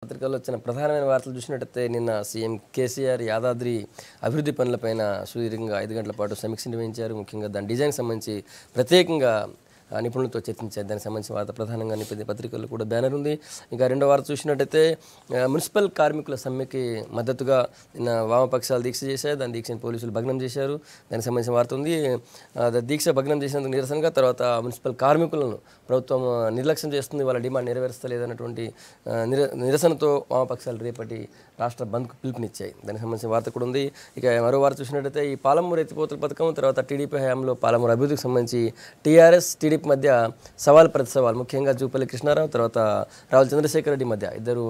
పత్రికల్లో వచ్చిన ప్రధానమైన వార్తలు చూసినట్టయితే నిన్న సీఎం కేసీఆర్ యాదాద్రి అభివృద్ధి పనులపైన సుదీర్ఘంగా 5 గంటల పాటు సమీక్ష నిర్వహించారు. ముఖ్యంగా దాని డిజైన్ సంబంధించి ప్రత్యేకంగా నిపుణులతో చర్చించారు. దానికి సంబంధించిన వార్త ప్రధానంగా పత్రికల్లో కూడా బ్యానర్ ఉంది. ఇంకా రెండో వార్త చూసినట్టయితే మున్సిపల్ కార్మికుల సమ్మెకి మద్దతుగా నిన్న వామపక్షాలు దీక్ష చేశారు. దాని దీక్షను పోలీసులు భగ్నం చేశారు. దానికి సంబంధించిన వార్త ఉంది. దీక్ష భగ్నం చేసినందుకు నిరసనగా తర్వాత మున్సిపల్ కార్మికులను ప్రభుత్వం నిర్లక్ష్యం చేస్తుంది, వాళ్ళ డిమాండ్ నెరవేర్స్తలేదన్నటువంటి నిరసనతో వామపక్షాలు రేపటి రాష్ట్ర బంద్కు పిలుపునిచ్చాయి. దానికి సంబంధించిన వార్త కూడా ఉంది. ఇక మరో వార్త చూసినట్టయితే ఈ పాలమూరు ఎత్తిపోతల పథకం తర్వాత టీడీపీ హయాంలో పాలమూరు అభివృద్ధికి సంబంధించి టీఆర్ఎస్ టీడీపీ మధ్య సవాల్ ప్రతి సవాల్, ముఖ్యంగా జూపల్లి కృష్ణారావు తర్వాత రావుల చంద్రశేఖర్ రెడ్డి మధ్య ఇద్దరు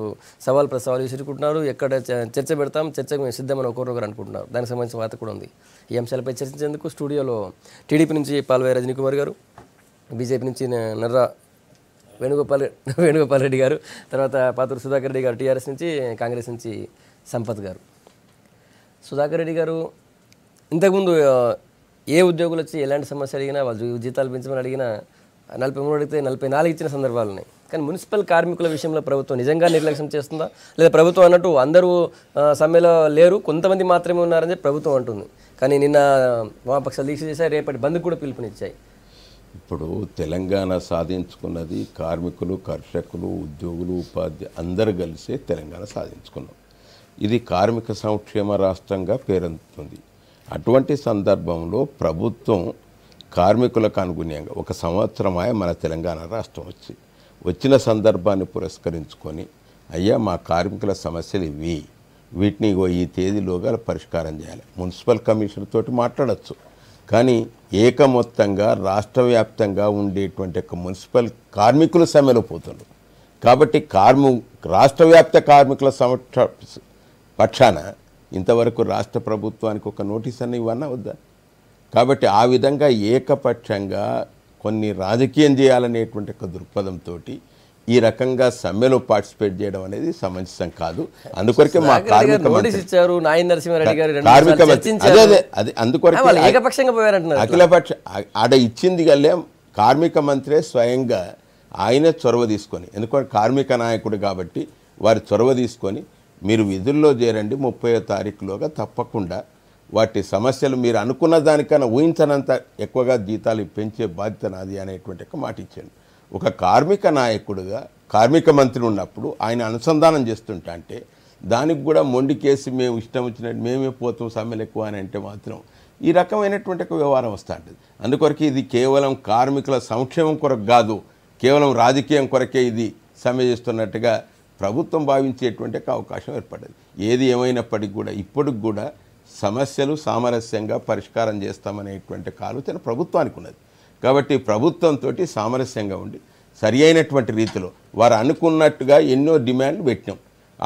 సవాల్ ప్రతి సవాల్ విసురుకుంటున్నారు. ఎక్కడ చర్చ పెడతాం, చర్చకు సిద్ధమని ఒకరొకరు అనుకుంటున్నారు. దానికి సంబంధించిన వార్త కూడా ఉంది. ఈ అంశాలపై చర్చించేందుకు స్టూడియోలో టీడీపీ నుంచి పాల్వాయి రజనీ కుమార్ గారు, బీజేపీ నుంచి నర్రా వేణుగోపాల్ రెడ్డి గారు, తర్వాత పాతూరు సుధాకర్ రెడ్డి గారు టీఆర్ఎస్ నుంచి, కాంగ్రెస్ నుంచి సంపత్ గారు. సుధాకర్ రెడ్డి గారు, ఇంతకుముందు ఏ ఉద్యోగులు వచ్చి ఎలాంటి సమస్య అడిగినా వాళ్ళు జీతాలు పెంచమని అడిగినా 43 అడిగితే 44 ఇచ్చిన సందర్భాలు ఉన్నాయి. కానీ మున్సిపల్ కార్మికుల విషయంలో ప్రభుత్వం నిజంగా నిర్లక్ష్యం చేస్తుందా, లేదా ప్రభుత్వం అన్నట్టు అందరూ సమ్మెలో లేరు, కొంతమంది మాత్రమే ఉన్నారని చెప్పి ప్రభుత్వం అంటుంది. కానీ నిన్న వామపక్షాలు దీక్ష చేశాయి, రేపటి బంద్కు కూడా పిలుపునిచ్చాయి. ఇప్పుడు తెలంగాణ సాధించుకున్నది కార్మికులు, కర్షకులు, ఉద్యోగులు, ఉపాధ్యాయులు అందరూ కలిసే తెలంగాణ సాధించుకున్నాం. ఇది కార్మిక సంక్షేమ రాష్ట్రంగా పేరొందుతుంది. అటువంటి సందర్భంలో ప్రభుత్వం కార్మికులకు అనుగుణంగా 1 సంవత్సరమాయ మన తెలంగాణ రాష్ట్రం వచ్చిన సందర్భాన్ని పురస్కరించుకొని అయ్యా మా కార్మికుల సమస్యలు ఇవి, వీటిని ఈ తేదీలోగా పరిష్కారం చేయాలి. మున్సిపల్ కమిషనర్ తోటి మాట్లాడచ్చు. కానీ ఏకమొత్తంగా రాష్ట్ర వ్యాప్తంగా ఉండేటువంటి మున్సిపల్ కార్మికులు సమ్మెలో పోతున్నారు. కాబట్టి రాష్ట్ర వ్యాప్త కార్మికుల పక్షాన ఇంతవరకు రాష్ట్ర ప్రభుత్వానికి ఒక నోటీస్ అన్న ఇవన్నా వద్దా? కాబట్టి ఆ విధంగా ఏకపక్షంగా కొన్ని రాజకీయం చేయాలనేటువంటి ఒక దృక్పథంతో ఈ రకంగా సమ్మెలో పార్టిసిపేట్ చేయడం అనేది సమంజసం కాదు. అందుకొరకే మా కార్మిక అఖిలపక్ష ఆడ ఇచ్చింది గల్లే కార్మిక మంత్రే స్వయంగా ఆయనే చొరవ తీసుకొని, ఎందుకంటే కార్మిక నాయకుడు కాబట్టి వారి చొరవ తీసుకొని మీరు విధుల్లో చేరండి, 30వ తారీఖులోగా తప్పకుండా వాటి సమస్యలు మీరు అనుకున్న దానికన్నా ఊహించనంత ఎక్కువగా జీతాలు పెంచే బాధ్యత నాది అనేటువంటి ఒక మాట ఇచ్చాడు. ఒక కార్మిక నాయకుడుగా కార్మిక మంత్రి ఉన్నప్పుడు ఆయన అనుసంధానం చేస్తుంటా అంటే దానికి కూడా మొండికేసి మేము ఇష్టం వచ్చినట్టు మేమే పోతాం సమ్మెలు ఎక్కువ అని అంటే మాత్రం ఈ రకమైనటువంటి ఒక వ్యవహారం వస్తూ ఉంటుంది. అందుకొరకు ఇది కేవలం కార్మికుల సంక్షేమం కొరకు కాదు, కేవలం రాజకీయం కొరకే ఇది సమ్మె చేస్తున్నట్టుగా ప్రభుత్వం భావించేటువంటి అవకాశం ఏర్పడ్డది. ఏది ఏమైనప్పటికీ కూడా ఇప్పటికి కూడా సమస్యలు సామరస్యంగా పరిష్కారం చేస్తామనేటువంటి ఆలోచన ప్రభుత్వానికి ఉన్నది. కాబట్టి ప్రభుత్వంతో సామరస్యంగా ఉండి సరి అయినటువంటి రీతిలో వారు అనుకున్నట్టుగా ఎన్నో డిమాండ్లు పెట్టినాం.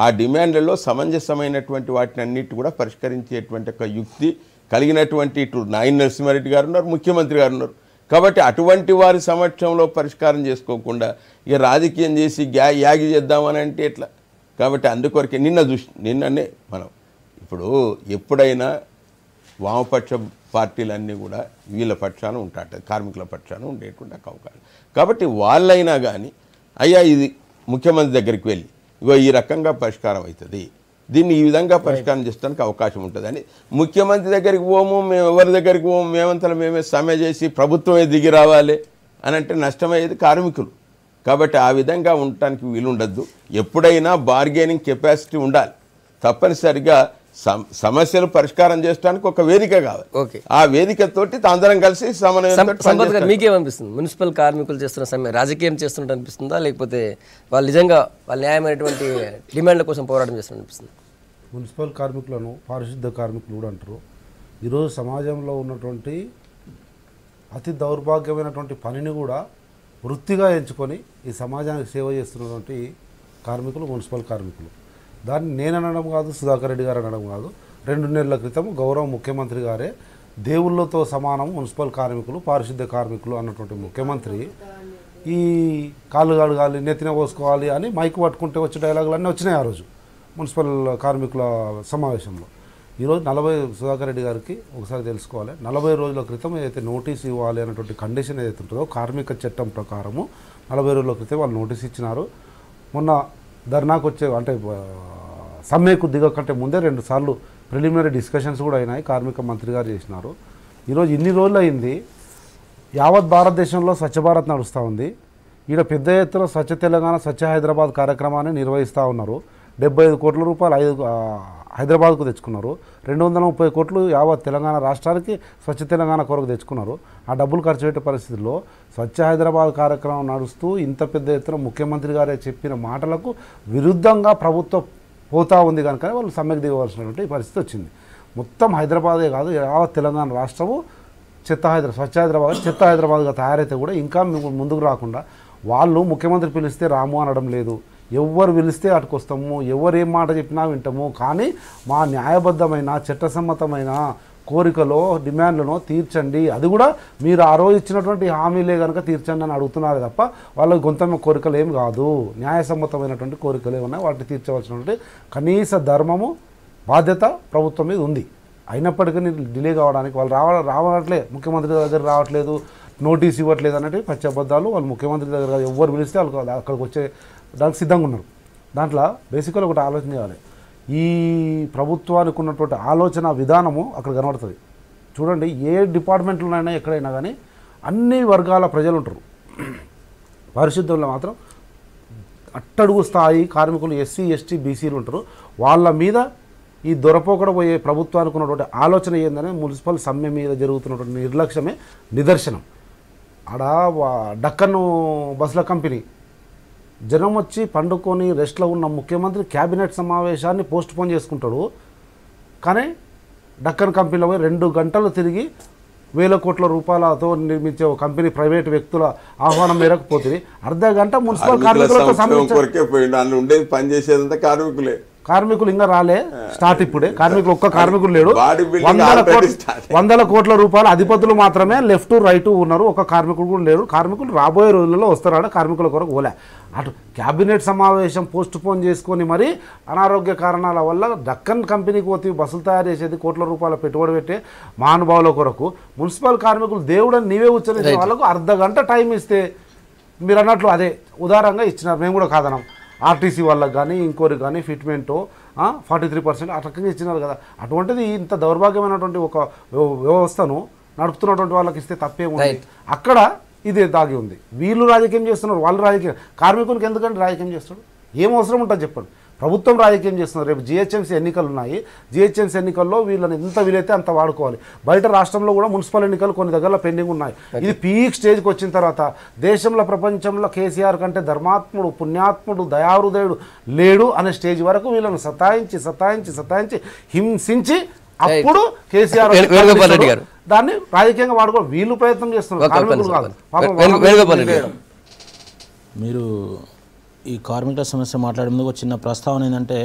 ఆ డిమాండ్లలో సమంజసమైనటువంటి వాటిని అన్నిటి కూడా పరిష్కరించేటువంటి ఒక యుక్తి కలిగినటువంటి ఇటు నాయన నరసింహారెడ్డి గారు ఉన్నారు, ముఖ్యమంత్రి గారు ఉన్నారు. కాబట్టి అటువంటి వారి సమక్షంలో పరిష్కారం చేసుకోకుండా ఇక రాజకీయం చేసి యాగి చేద్దామని అంటే ఎట్లా? కాబట్టి అందుకొరకే నిన్ననే మనం ఇప్పుడు ఎప్పుడైనా వామపక్ష పార్టీలన్నీ కూడా వీళ్ళ పక్షాన ఉంటాయి, కార్మికుల పక్షాన ఉండేటువంటి అవకాశం. కాబట్టి వాళ్ళైనా కానీ అయ్యా ఇది ముఖ్యమంత్రి దగ్గరికి వెళ్ళి ఇగో ఈ రకంగా పరిష్కారం అవుతుంది, దీన్ని ఈ విధంగా పరిష్కారం చేస్తానికి అవకాశం ఉంటుందని ముఖ్యమంత్రి దగ్గరికి పోము, మేము ఎవరి దగ్గరికి పోము, మేమంతా మేమే సమ్మె చేసి ప్రభుత్వమే దిగి రావాలి అని అంటే నష్టమయ్యేది కార్మికులు. కాబట్టి ఆ విధంగా ఉండటానికి వీలుండద్దు. ఎప్పుడైనా బార్గెనింగ్ కెపాసిటీ ఉండాలి. తప్పనిసరిగా సమస్యలు పరిష్కారం చేయడానికి ఒక వేదిక కావాలి. ఆ వేదికతోటి అందరం కలిసి సమన్వయం. మీకేమనిపిస్తుంది? మున్సిపల్ కార్మికులు చేస్తున్న సమ్మె రాజకీయం చేస్తున్నట్టు అనిపిస్తుందా, లేకపోతే వాళ్ళు నిజంగా వాళ్ళ న్యాయమైనటువంటి డిమాండ్ల కోసం పోరాటం చేస్తున్నట్టు అనిపిస్తుంది? మున్సిపల్ కార్మికులను పారిశుద్ధ కార్మికులు కూడా అంటారు. ఈరోజు సమాజంలో ఉన్నటువంటి అతి దౌర్భాగ్యమైనటువంటి పనిని కూడా వృత్తిగా ఎంచుకొని ఈ సమాజానికి సేవ చేస్తున్నటువంటి కార్మికులు మున్సిపల్ కార్మికులు. దాన్ని నేను అనడం కాదు, సుధాకర్ రెడ్డి గారు అనడం కాదు. 2 నెలల క్రితం గౌరవ ముఖ్యమంత్రి గారే దేవుళ్ళతో సమానం మున్సిపల్ కార్మికులు, పారిశుద్ధ్య కార్మికులు అన్నటువంటి ముఖ్యమంత్రి ఈ కాళ్ళు కడగాలి, నెత్తిన పోసుకోవాలి అని మైకు పట్టుకుంటే వచ్చే డైలాగులు అన్నీ వచ్చినాయి ఆ రోజు మున్సిపల్ కార్మికుల సమావేశంలో. ఈరోజు 40 సుధాకర్ రెడ్డి గారికి ఒకసారి తెలుసుకోవాలి, 40 రోజుల క్రితం ఏదైతే నోటీస్ ఇవ్వాలి అనేటువంటి కండిషన్ ఏదైతే ఉంటుందో కార్మిక చట్టం ప్రకారము 40 రోజుల క్రితం వాళ్ళు నోటీస్ ఇచ్చినారు. మొన్న ధర్నాకు వచ్చే అంటే సమ్మెకు దిగకంటే ముందే 2 సార్లు ప్రిలిమినరీ డిస్కషన్స్ కూడా అయినాయి, కార్మిక మంత్రి గారు చేసినారు. ఈరోజు ఇన్ని రోజులు అయింది, యావత్ భారతదేశంలో స్వచ్ఛ భారత్ నడుస్తూ ఉంది. ఈడ పెద్ద ఎత్తున స్వచ్ఛ తెలంగాణ స్వచ్ఛ హైదరాబాద్ కార్యక్రమాన్ని నిర్వహిస్తూ ఉన్నారు. 75 కోట్ల రూపాయలు హైదరాబాద్కు తెచ్చుకున్నారు. 230 కోట్లు యావత్ తెలంగాణ రాష్ట్రానికి స్వచ్ఛ తెలంగాణ కొరకు తెచ్చుకున్నారు. ఆ డబ్బులు ఖర్చు పెట్టే పరిస్థితుల్లో స్వచ్ఛ హైదరాబాద్ కార్యక్రమం నడుస్తూ ఇంత పెద్ద ఎత్తున ముఖ్యమంత్రి గారే చెప్పిన మాటలకు విరుద్ధంగా ప్రభుత్వం పోతా ఉంది కనుక వాళ్ళు సమ్మెకు దిగవలసినటువంటి పరిస్థితి వచ్చింది. మొత్తం హైదరాబాదే కాదు, యావత్ తెలంగాణ రాష్ట్రము స్వచ్ఛ హైదరాబాద్గా తయారైతే కూడా ఇంకా ముందుకు రాకుండా వాళ్ళు ముఖ్యమంత్రి పిలిస్తే రాము అనడం లేదు, ఎవరు పిలిస్తే అటుకొస్తాము, ఎవరు ఏం మాట చెప్పినా వింటాము, కానీ మా న్యాయబద్ధమైన చట్టసమ్మతమైన కోరికలో డిమాండ్లను తీర్చండి, అది కూడా మీరు ఆ రోజు ఇచ్చినటువంటి హామీలే కనుక తీర్చండి అని అడుగుతున్నారు తప్ప వాళ్ళకి గొంతమ్మ కోరికలు ఏం కాదు, న్యాయసమ్మతమైనటువంటి కోరికలు ఏమన్నా వాటిని తీర్చవలసినటువంటి కనీస ధర్మము బాధ్యత ప్రభుత్వం మీద ఉంది. అయినప్పటికీ డిలే కావడానికి వాళ్ళు రావట్లే, ముఖ్యమంత్రి దగ్గర రావట్లేదు, నోటీస్ ఇవ్వట్లేదు అన్నట్టు పచ్చబద్దాలు. వాళ్ళు ముఖ్యమంత్రి దగ్గర ఎవరు పిలిస్తే వాళ్ళు అక్కడికి వచ్చే దానికి సిద్ధంగా ఉన్నారు. దాంట్లో బేసిక్గా ఒకటి ఆలోచన చేయాలి, ఈ ప్రభుత్వానికి ఉన్నటువంటి ఆలోచన విధానము అక్కడ కనబడుతుంది. చూడండి, ఏ డిపార్ట్మెంట్లోనైనా ఎక్కడైనా కానీ అన్ని వర్గాల ప్రజలు ఉంటారు. పరిశుద్ధంలో మాత్రం అట్టడుగు స్థాయి కార్మికులు ఎస్సీ ఎస్టీ బీసీలు ఉంటారు. వాళ్ళ మీద ఈ దొరపోకడ పోయే ప్రభుత్వానికి ఉన్నటువంటి ఆలోచన ఏందని మున్సిపల్ సమ్మె మీద జరుగుతున్నటువంటి నిర్లక్ష్యమే నిదర్శనం. ఆడ డక్కన్ బస్సుల కంపెనీ జనం వచ్చి పండుకొని రెస్ట్లో ఉన్న ముఖ్యమంత్రి క్యాబినెట్ సమావేశాన్ని పోస్ట్ పోన్ చేసుకుంటాడు. కానీ డక్కన్ కంపెనీలో పోయి 2 గంటలు తిరిగి 1000 కోట్ల రూపాయలతో నిర్మించే ఒక కంపెనీ ప్రైవేట్ వ్యక్తుల ఆహ్వానం మేరకు పోతుంది. అర్ధ గంట మున్సిపల్ కార్మికులతో కార్మికులు ఇంకా రాలే, స్టార్ట్ ఇప్పుడే. కార్మికులు ఒక్క కార్మికుడు లేడు, 100 కోట్ల రూపాయల అధిపతులు మాత్రమే లెఫ్ట్ రైట్ ఉన్నారు, ఒక్క కార్మికుడు కూడా లేడు. కార్మికులు రాబోయే రోజుల్లో వస్తారా కార్మికుల కొరకు ఓలే. అటు క్యాబినెట్ సమావేశం పోస్ట్ పోన్ చేసుకొని మరి అనారోగ్య కారణాల వల్ల డక్కన్ కంపెనీకి పోతే బస్సులు తయారు చేసేది కోట్ల రూపాయల పెట్టుబడి పెట్టే మహానుభావుల కొరకు మున్సిపల్ కార్మికులు దేవుడని నీవే ఉచ్చరించే వాళ్ళకు అర్ధ గంట టైం ఇస్తే మీరు అన్నట్లు అదే ఉదారంగా ఇచ్చినారు. మేము కూడా కాదనం, ఆర్టీసీ వాళ్ళకి కానీ ఇంకోరికి కానీ ఫిట్మెంటు 43% అట్లా ఇచ్చినారు కదా. అటువంటిది ఇంత దౌర్భాగ్యమైనటువంటి ఒక వ్యవస్థను నడుపుతున్నటువంటి వాళ్ళకి ఇస్తే తప్పేముంది? అక్కడ ఇదే దాగి ఉంది. వీళ్ళు రాజకీయం చేస్తున్నారు, వాళ్ళు రాజకీయం. కార్మికునికి ఎందుకంటే రాజకీయం చేస్తాడు, ఏం అవసరం ఉంటుంది చెప్పండి. ప్రభుత్వం రాజకీయం చేస్తున్నారు. రేపు జిహెచ్ఎంసీ ఎన్నికలు ఉన్నాయి, జిహెచ్ఎంసీ ఎన్నికల్లో వీళ్ళని ఎంత వీలైతే అంత వాడుకోవాలి. బయట రాష్ట్రంలో కూడా మున్సిపల్ ఎన్నికలు కొన్ని దగ్గరలో పెండింగ్ ఉన్నాయి. ఇది పీక్ స్టేజ్కి వచ్చిన తర్వాత దేశంలో ప్రపంచంలో కేసీఆర్ కంటే ధర్మాత్ముడు పుణ్యాత్ముడు దయాహృదయుడు లేడు అనే స్టేజ్ వరకు వీళ్ళని సతాయించి హింసించి అప్పుడు కేసీఆర్ దాన్ని రాజకీయంగా వాడుకో వీళ్ళు ప్రయత్నం చేస్తున్నారు, కార్మికులు కాదు. మీరు ఈ కార్మికుల సమస్య మాట్లాడే ముందు ఒక చిన్న ప్రస్తావన ఏంటంటే,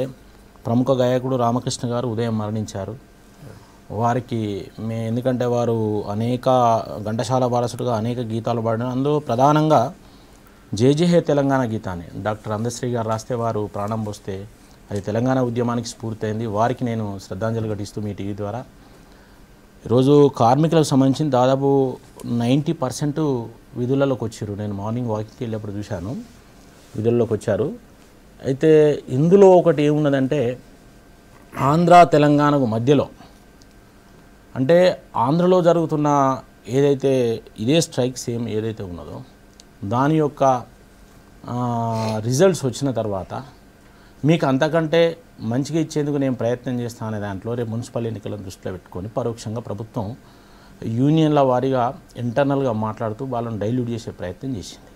ప్రముఖ గాయకుడు రామకృష్ణ గారు ఉదయం మరణించారు. వారికి ఎందుకంటే వారు అనేక ఘంటసాల వారసుడుగా అనేక గీతాలు పాడిన, అందులో ప్రధానంగా జై జై హే తెలంగాణ గీతాన్ని డాక్టర్ అందశ్రీ గారు రాస్తే వారు ప్రాణం పోస్తే అది తెలంగాణ ఉద్యమానికి స్ఫూర్తి అయింది. వారికి నేను శ్రద్ధాంజలి ఘటిస్తూ మీ టీవీ ద్వారా ఈరోజు కార్మికులకు సంబంధించి దాదాపు 90% విధులలోకి వచ్చారు. నేను మార్నింగ్ వాకింగ్కి వెళ్ళేప్పుడు చూశాను, విధుల్లోకి వచ్చారు. అయితే ఇందులో ఒకటి ఏమున్నదంటే, ఆంధ్ర తెలంగాణకు మధ్యలో అంటే ఆంధ్రలో జరుగుతున్న ఏదైతే ఇదే స్ట్రైక్ సేమ్ ఏదైతే ఉన్నదో దాని యొక్క రిజల్ట్స్ వచ్చిన తర్వాత మీకు అంతకంటే మంచిగా ఇచ్చేందుకు నేను ప్రయత్నం చేస్తాను అనే దాంట్లో రేపు మున్సిపల్ ఎన్నికలను దృష్టిలో పెట్టుకొని పరోక్షంగా ప్రభుత్వం యూనియన్ల వారీగా ఇంటర్నల్గా మాట్లాడుతూ వాళ్ళని డైల్యూట్ చేసే ప్రయత్నం చేసింది.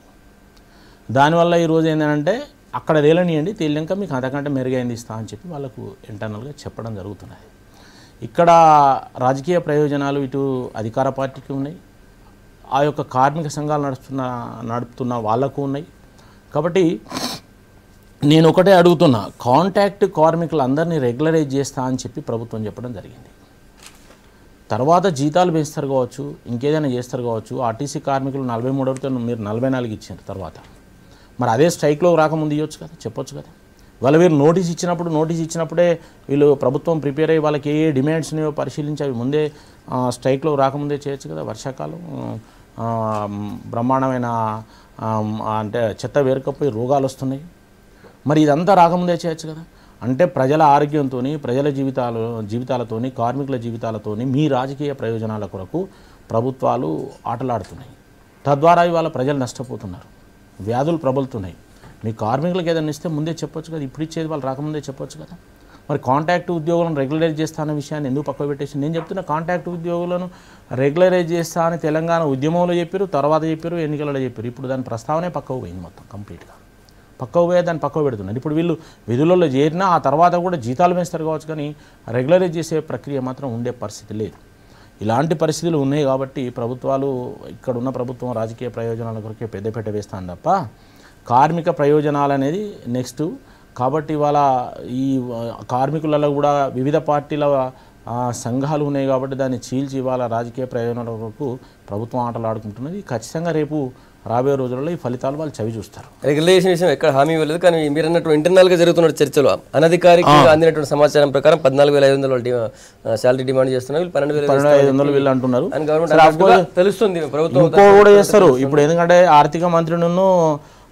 దానివల్ల ఈరోజు ఏంటంటే అక్కడ తేలనియండి, తేలినాక మీకు అంతకంటే మెరుగైంది ఇస్తా అని చెప్పి వాళ్ళకు ఇంటర్నల్గా చెప్పడం జరుగుతున్నది. ఇక్కడ రాజకీయ ప్రయోజనాలు ఇటు అధికార పార్టీకి ఉన్నాయి, ఆ యొక్క కార్మిక సంఘాలు నడుపుతున్న వాళ్ళకు ఉన్నాయి. కాబట్టి నేను ఒకటే అడుగుతున్నా, కాంట్రాక్ట్ కార్మికులందరినీ రెగ్యులరైజ్ చేస్తా అని చెప్పి ప్రభుత్వం చెప్పడం జరిగింది. తర్వాత జీతాలు పెంచుతారు కావచ్చు, ఇంకేదైనా చేస్తారు కావచ్చు. ఆర్టీసీ కార్మికులు 43తో మీరు 44 ఇచ్చారు. తర్వాత మరి అదే స్ట్రైక్లో రాకముందు ఇవ్వచ్చు కదా, చెప్పొచ్చు కదా. వీరు నోటీస్ ఇచ్చినప్పుడే వీళ్ళు ప్రభుత్వం ప్రిపేర్ అయ్యి వాళ్ళకి ఏ డిమాండ్స్ని పరిశీలించి అవి ముందే స్ట్రైక్లో రాకముందే చేయొచ్చు కదా. వర్షాకాలం బ్రహ్మాండమైన అంటే చెత్త వేరుకపోయి రోగాలు వస్తున్నాయి. మరి ఇదంతా రాకముందే చేయొచ్చు కదా. అంటే ప్రజల ఆరోగ్యంతో, ప్రజల జీవితాలతోని, కార్మికుల జీవితాలతోని, మీ రాజకీయ ప్రయోజనాల కొరకు ప్రభుత్వాలు ఆటలాడుతున్నాయి. తద్వారా ఇవాళ ప్రజలు నష్టపోతున్నారు, వ్యాధులు ప్రబలుతున్నాయి. మీ కార్మికులకు ఏదైనా ఇస్తే ముందే చెప్పొచ్చు కదా, ఇప్పుడు ఇచ్చేది వాళ్ళు రాకముందే చెప్పొచ్చు కదా. మరి కాంట్రాక్ట్ ఉద్యోగులను రెగ్యులరైజ్ చేస్తా అన్న విషయాన్ని ఎందుకు పక్క పెట్టేసి, నేను చెప్తున్నా కాంట్రాక్ట్ ఉద్యోగులను రెగ్యులరైజ్ చేస్తా అని తెలంగాణ ఉద్యమంలో చెప్పారు, తర్వాత చెప్పారు, ఎన్నికలలో చెప్పారు. ఇప్పుడు దాని ప్రస్తావనే పక్కకు పోయింది, మొత్తం కంప్లీట్గా పక్కకు పోయే దాన్ని పక్కకు పెడుతున్నారు. ఇప్పుడు వీళ్ళు విధులలో చేరినా ఆ తర్వాత కూడా జీతాలు వేస్తారు కావచ్చు, కానీ రెగ్యులరైజ్ చేసే ప్రక్రియ మాత్రం ఉండే పరిస్థితి లేదు. ఇలాంటి పరిస్థితులు ఉన్నాయి కాబట్టి ప్రభుత్వాలు, ఇక్కడ ఉన్న ప్రభుత్వం రాజకీయ ప్రయోజనాల కొరకే పెద్దపీట వేస్తాను తప్ప కార్మిక ప్రయోజనాలు అనేది నెక్స్ట్. కాబట్టి ఇవాళ ఈ కార్మికులలో కూడా వివిధ పార్టీల సంఘాలు ఉన్నాయి కాబట్టి దాన్ని చీల్చి ఇవాళ రాజకీయ ప్రయోజనాల కొరకు ప్రభుత్వం ఆటలు ఆడుకుంటున్నది. ఖచ్చితంగా రేపు రాబోయే రోజుల్లో ఈ ఫలితాలు వాళ్ళు చవి చూస్తారు. రెగ్యులేషన్ విషయం ఎక్కడ హామీ ఇవ్వలేదు, కానీ మీరు అన్నట్టు ఇంటర్నల్గా జరుగుతున్న చర్చలు అనధికారికంగా అందినటువంటి సమాచారం ప్రకారం 14,500 శాలరీ డిమాండ్ చేస్తున్నారు, 12,500 వీళ్ళు అంటున్నారు. తెలుస్తుంది ప్రభుత్వం ఇంకో కూడా చేస్తారు ఇప్పుడు. ఎందుకంటే ఆర్థిక మంత్రిను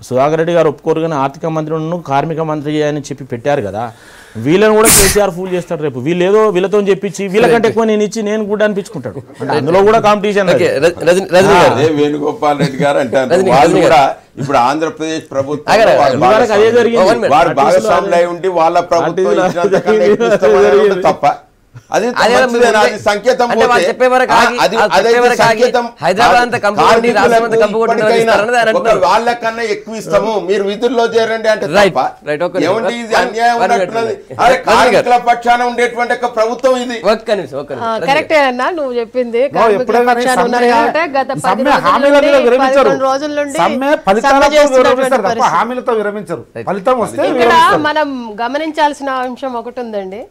సుధాకర్ రెడ్డి గారు ఒప్పుకోరు, కానీ ఆర్థిక మంత్రిను కార్మిక మంత్రి అని చెప్పి పెట్టారు కదా, వీళ్ళని కూడా కేసీఆర్ ఫూల్ చేస్తాడు రేపు. వీళ్ళు ఏదో వీళ్ళతో చెప్పించి వీళ్ళకంటే ఎక్కువ నేను ఇచ్చి నేను కూడా అనిపించుకుంటాడు. అంటే అందులో కూడా కాంపిటీషన్. వేణుగోపాల్ రెడ్డి గారు అంటారు వాళ్ళు కూడా ఇప్పుడు ఆంధ్రప్రదేశ్ ప్రభుత్వం అదే జరిగింది, వారు భాగస్వాములు అయి ఉండి వాళ్ళ ప్రభుత్వం తప్ప అది సంకేతం. వాళ్ళకన్నా ఎక్కువ ఇస్తాము, మీరు విధుల్లో చేరండి అంటే ఏమంటే ఇది అన్యాయం ఉన్నట్టున్నది. అదే కార్మికుల పక్షాన ఉండేటువంటి ప్రభుత్వం ఇది. కరెక్టే అన్నా నువ్వు చెప్పింది. హామీలతో విరమించరు, ఫలితం వస్తే. ఇక్కడ మనం గమనించాల్సిన అంశం ఒకటి ఉందండి.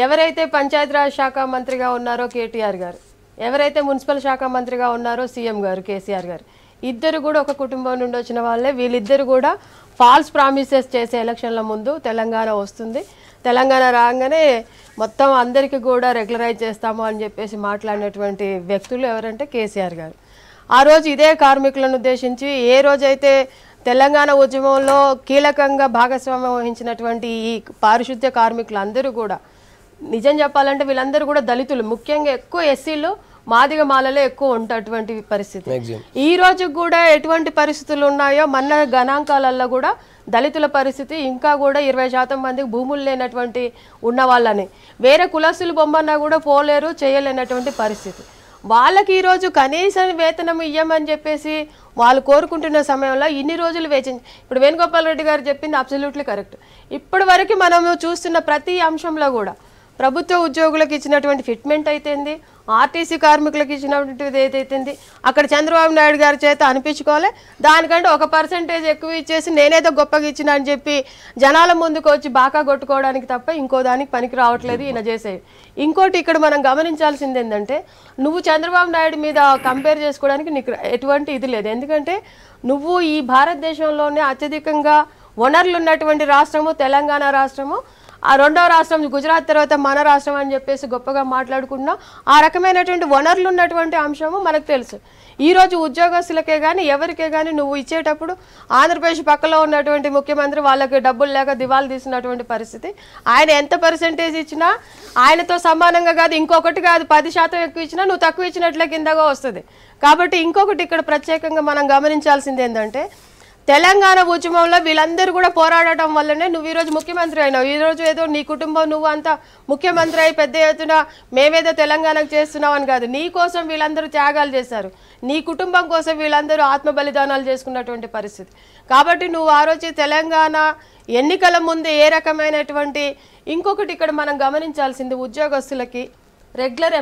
ఎవరైతే పంచాయతీరాజ్ శాఖ మంత్రిగా ఉన్నారో కేటీఆర్ గారు, ఎవరైతే మున్సిపల్ శాఖ మంత్రిగా ఉన్నారో సీఎం గారు కేసీఆర్ గారు, ఇద్దరు కూడా ఒక కుటుంబం నుండి వచ్చిన వాళ్ళే. వీళ్ళిద్దరు కూడా ఫాల్స్ ప్రామిసెస్ చేసే ఎలక్షన్ల ముందు తెలంగాణ వస్తుంది, తెలంగాణ రాగానే మొత్తం అందరికీ కూడా రెగ్యులరైజ్ చేస్తాము అని చెప్పేసి మాట్లాడినటువంటి వ్యక్తులు ఎవరంటే కేసీఆర్ గారు. ఆ రోజు ఇదే కార్మికులను ఉద్దేశించి, ఏ రోజైతే తెలంగాణ ఉద్యమంలో కీలకంగా భాగస్వామ్యం వహించినటువంటి ఈ పారిశుద్ధ్య కార్మికులు అందరూ కూడా, నిజం చెప్పాలంటే వీళ్ళందరూ కూడా దళితులు, ముఖ్యంగా ఎక్కువ ఎస్సీలు మాదిగ మాలలో ఎక్కువ ఉన్నటువంటి పరిస్థితి. ఈ రోజు కూడా ఎటువంటి పరిస్థితులు ఉన్నాయో మన గణాంకాలలో కూడా దళితుల పరిస్థితి ఇంకా కూడా 20% మందికి భూములు లేనటువంటి ఉన్న వాళ్ళని, వేరే కులస్తులు బొమ్మన్నా కూడా పోలేరు, చేయలేనటువంటి పరిస్థితి. వాళ్ళకి ఈరోజు కనీసం వేతనం ఇవ్వమని చెప్పేసి వాళ్ళు కోరుకుంటున్న సమయంలో ఇన్ని రోజులు వేచింది. ఇప్పుడు వేణుగోపాల్ రెడ్డి గారు చెప్పింది అబ్సల్యూట్లీ కరెక్ట్. ఇప్పటి వరకు మనము చూస్తున్న ప్రతి అంశంలో కూడా ప్రభుత్వ ఉద్యోగులకు ఇచ్చినటువంటి ఫిట్మెంట్ అయితేంది, ఆర్టీసీ కార్మికులకు ఇచ్చినటువంటిది ఏదైతుంది, అక్కడ చంద్రబాబు నాయుడు గారి చేత అనిపించుకోవాలి, దానికంటే 1% ఎక్కువ ఇచ్చేసి నేనేదో గొప్పగా ఇచ్చిన అని చెప్పి జనాల ముందుకు వచ్చి బాకా కొట్టుకోవడానికి తప్ప ఇంకో దానికి పనికి రావట్లేదు ఈయన చేసేవి. ఇంకోటి ఇక్కడ మనం గమనించాల్సింది ఏంటంటే, నువ్వు చంద్రబాబు నాయుడు మీద కంపేర్ చేసుకోవడానికి నీకు ఎటువంటి ఇది లేదు. ఎందుకంటే నువ్వు ఈ భారతదేశంలోనే అత్యధికంగా వనరులు ఉన్నటువంటి రాష్ట్రము తెలంగాణ రాష్ట్రము, ఆ రెండవ రాష్ట్రం గుజరాత్ తర్వాత మన రాష్ట్రం అని చెప్పేసి గొప్పగా మాట్లాడుకున్నాం. ఆ రకమైనటువంటి వనరులు ఉన్నటువంటి అంశము మనకు తెలుసు. ఈరోజు ఉద్యోగస్తులకే కానీ ఎవరికే కానీ నువ్వు ఇచ్చేటప్పుడు ఆంధ్రప్రదేశ్ పక్కలో ఉన్నటువంటి ముఖ్యమంత్రి వాళ్ళకి డబ్బులు లేక దివాళు తీసినటువంటి పరిస్థితి. ఆయన ఎంత పర్సెంటేజ్ ఇచ్చినా ఆయనతో సమానంగా కాదు, ఇంకొకటి కాదు 10% ఎక్కువ ఇచ్చినా నువ్వు తక్కువ ఇచ్చినట్లే కిందగా వస్తుంది. కాబట్టి ఇంకొకటి ఇక్కడ ప్రత్యేకంగా మనం గమనించాల్సింది ఏంటంటే, తెలంగాణ ఉద్యమంలో వీళ్ళందరూ కూడా పోరాడటం వల్లనే నువ్వు ఈరోజు ముఖ్యమంత్రి అయినావు. ఈరోజు ఏదో నీ కుటుంబం నువ్వు అంతా ముఖ్యమంత్రి అయి పెద్ద ఎత్తున మేమేదో తెలంగాణకు చేస్తున్నావు అని కాదు, నీ కోసం వీళ్ళందరూ త్యాగాలు చేశారు, నీ కుటుంబం కోసం వీళ్ళందరూ ఆత్మ బలిదానాలు చేసుకున్నటువంటి పరిస్థితి. కాబట్టి నువ్వు ఆ రోజు తెలంగాణ ఎన్నికల ముందు ఏ రకమైనటువంటి ఇంకొకటి ఇక్కడ మనం గమనించాల్సింది, ఉద్యోగస్తులకి రెగ్యులర్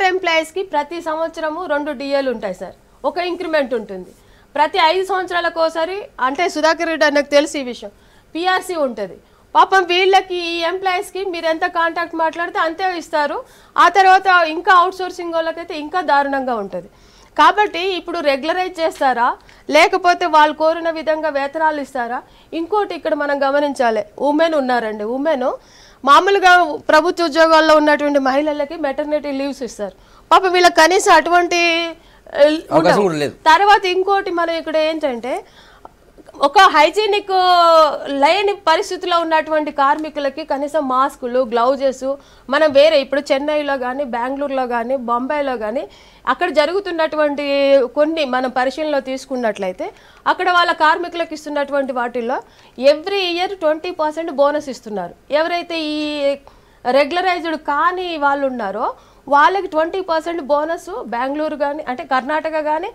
ఎంప్లాయీస్కి ప్రతి సంవత్సరము 2 డిఏలు ఉంటాయి సార్, ఒక ఇంక్రిమెంట్ ఉంటుంది. ప్రతి 5 సంవత్సరాలకోసారి, అంటే సుధాకర్ రెడ్డి నాకు తెలిసి ఈ విషయం, పిఆర్సీ ఉంటుంది. పాపం వీళ్ళకి ఈ ఎంప్లాయీస్కి మీరు ఎంత కాంటాక్ట్ మాట్లాడితే అంతే ఇస్తారు. ఆ తర్వాత ఇంకా అవుట్సోర్సింగ్ వాళ్ళకైతే ఇంకా దారుణంగా ఉంటుంది. కాబట్టి ఇప్పుడు రెగ్యులరైజ్ చేస్తారా లేకపోతే వాళ్ళు కోరిన విధంగా వేతనాలు ఇస్తారా? ఇంకోటి ఇక్కడ మనం గమనించాలి, ఉమెన్ ఉన్నారండి, ఉమెన్ మామూలుగా ప్రభుత్వ ఉద్యోగాల్లో ఉన్నటువంటి మహిళలకి మెటర్నిటీ లీవ్స్ ఇస్తారు. పాప వీళ్ళకి కనీసం అటువంటి. తర్వాత ఇంకోటి మనం ఇక్కడ ఏంటంటే ఒక హైజీనిక్ లేని పరిస్థితిలో ఉన్నటువంటి కార్మికులకి కనీసం మాస్కులు, గ్లౌజెస్ మనం వేరే ఇప్పుడు చెన్నైలో కానీ, బెంగళూరులో కానీ, బొంబాయిలో కానీ అక్కడ జరుగుతున్నటువంటి కొన్ని మనం పరిశీలనలో తీసుకున్నట్లయితే అక్కడ వాళ్ళ కార్మికులకు ఇస్తున్నటువంటి వాటిల్లో ఎవ్రీ ఇయర్ 20% బోనస్ ఇస్తున్నారు. ఎవరైతే ఈ రెగ్యులరైజ్డ్ కాని వాళ్ళు ఉన్నారో వాళ్ళకి 20% బోనస్ బెంగళూరు కానీ, అంటే కర్ణాటక కానీ,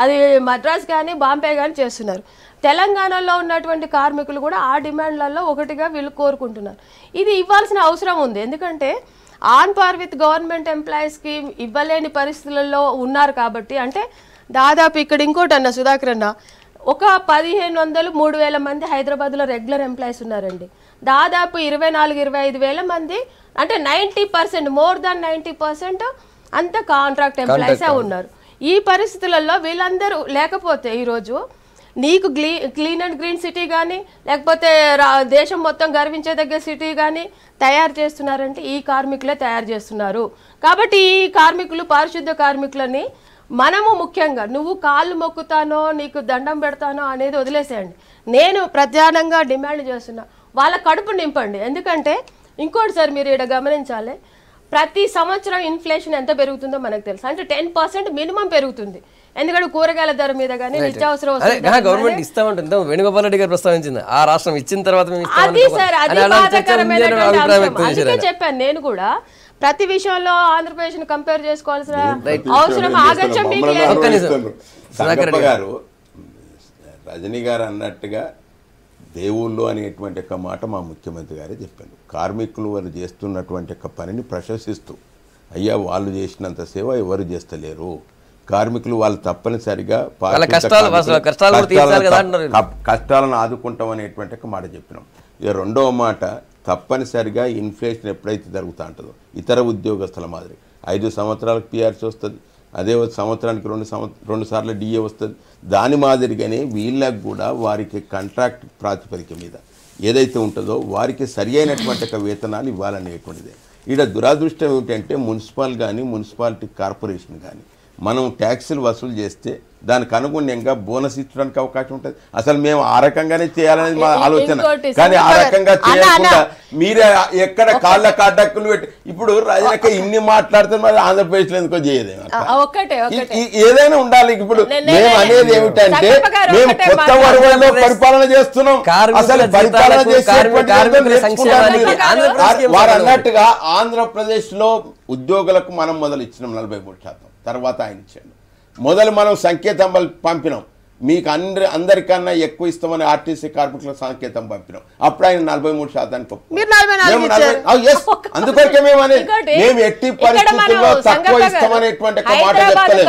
అది మద్రాస్ కానీ, బాంబే కానీ చేస్తున్నారు. తెలంగాణలో ఉన్నటువంటి కార్మికులు కూడా ఆ డిమాండ్లలో ఒకటిగా వీళ్ళు కోరుకుంటున్నారు. ఇది ఇవ్వాల్సిన అవసరం ఉంది. ఎందుకంటే ఆన్ పార్ విత్ గవర్నమెంట్ ఎంప్లాయీస్కి ఇవ్వలేని పరిస్థితులలో ఉన్నారు కాబట్టి. అంటే దాదాపు ఇక్కడ ఇంకోటి అన్న సుధాకర్ అన్న, ఒక 1500-3000 మంది హైదరాబాద్లో రెగ్యులర్ ఎంప్లాయీస్ ఉన్నారండి. దాదాపు 24-25 వేల మంది, అంటే 90%, మోర్ దాన్ 90% అంత కాంట్రాక్ట్ ఎంప్లాయీసే ఉన్నారు. ఈ పరిస్థితులలో వీళ్ళందరూ లేకపోతే ఈరోజు నీకు క్లీన్ అండ్ గ్రీన్ సిటీ కానీ, లేకపోతే దేశం మొత్తం గర్వించదగ్గ సిటీ కానీ తయారు చేస్తున్నారంటే ఈ కార్మికులే తయారు చేస్తున్నారు. కాబట్టి ఈ కార్మికులు, పారిశుద్ధ్య కార్మికులని మనము ముఖ్యంగా, నువ్వు కాళ్ళు మొక్కుతానో నీకు దండం పెడతానో అనేది వదిలేసేయండి. నేను ప్రధానంగా డిమాండ్ చేస్తున్నా, వాళ్ళ కడుపు నింపండి. ఎందుకంటే ఇంకోటి సార్, మీరు ఇక్కడ గమనించాలి, ప్రతి సంవత్సరం ఇన్ఫ్లేషన్ ఎంత పెరుగుతుందో మనకు తెలుసు. అంటే 10% మినిమం పెరుగుతుంది. ఎందుకంటే కూరగాయల ధర మీద కానీ, నిత్యావసర గవర్నమెంట్ ఇస్తా ఉంటుంది. వేణుగోపాల్ రెడ్డి గారు ప్రస్తావించింది ఆ రాష్ట్రం ఇచ్చిన తర్వాత అది సార్, అది బాధాకరమైనటువంటి అంశం. అందుకే చెప్పాను నేను కూడా, ప్రతి విషయంలో ఆంధ్రప్రదేశ్ ని కంపేర్ చేసుకోవాల్సిన అవసరం ఆగచ్చం మీకు లేదు. గారు రజనీ గారు అన్నట్టుగా దేవుళ్ళు అనేటువంటి ఒక మాట మా ముఖ్యమంత్రి గారే చెప్పారు. కార్మికులు వారు చేస్తున్నటువంటి ఒక పనిని ప్రశంసిస్తూ, అయ్యా వాళ్ళు చేసినంత సేవ ఎవరు చేస్తలేరు, కార్మికులు వాళ్ళు తప్పనిసరిగా కష్టాలను ఆదుకుంటాం అనేటువంటి ఒక మాట చెప్పినాం. ఇక రెండవ మాట, తప్పనిసరిగా ఇన్ఫ్లేషన్ ఎప్పుడైతే జరుగుతూ ఉంటుందో ఇతర ఉద్యోగస్తుల మాదిరి 5 సంవత్సరాలకు పిఆర్సీ వస్తుంది, అదే సంవత్సరానికి 2 సార్లు డిఏ వస్తుంది. దాని మాదిరిగానే వీళ్ళకు కూడా వారికి కాంట్రాక్ట్ ప్రాతిపదిక మీద ఏదైతే ఉంటుందో వారికి సరి అయినటువంటి ఒక వేతనాలు ఇవ్వాలనేటువంటిదే. ఇక్కడ దురాదృష్టం ఏమిటంటే మున్సిపల్ కానీ, మున్సిపాలిటీ కార్పొరేషన్ కానీ మనం ట్యాక్సులు వసూలు చేస్తే దానికి అనుగుణంగా బోనస్ ఇచ్చడానికి అవకాశం ఉంటుంది. అసలు మేము ఆ రకంగానే చేయాలనేది మా ఆలోచన. కానీ ఆ రకంగా చేయకుండా మీరే ఎక్కడ కాళ్ళ కాటక్కులు పెట్టి ఇప్పుడు రాజకీయ ఇన్ని మాట్లాడుతున్నారు, మరి ఆంధ్రప్రదేశ్లో ఎందుకో చేయదు. ఏదైనా ఉండాలి. ఇప్పుడు మేము అనేది ఏమిటంటే మేము కొత్త వరువులో పరిపాలన చేస్తున్నాం. అసలు పరిపాలన చేసేటువంటి వారు అన్నట్టుగా ఆంధ్రప్రదేశ్ లో ఉద్యోగులకు మనం మొదలు ఇచ్చినాం 43%. తర్వాత ఆయన ఇచ్చాడు. మొదలు మనం సంకేతం పంపినాం, మీకు అందరికన్నా ఎక్కువ ఇస్తామని ఆర్టీసీ కార్మికులకు సంకేతం పంపినాం. అప్పుడు ఆయన 43%. అందుకొరకే మేము ఎట్టి పరిస్థితుల్లో తక్కువ ఇస్తామనేటువంటి మాట చెప్తలేదు.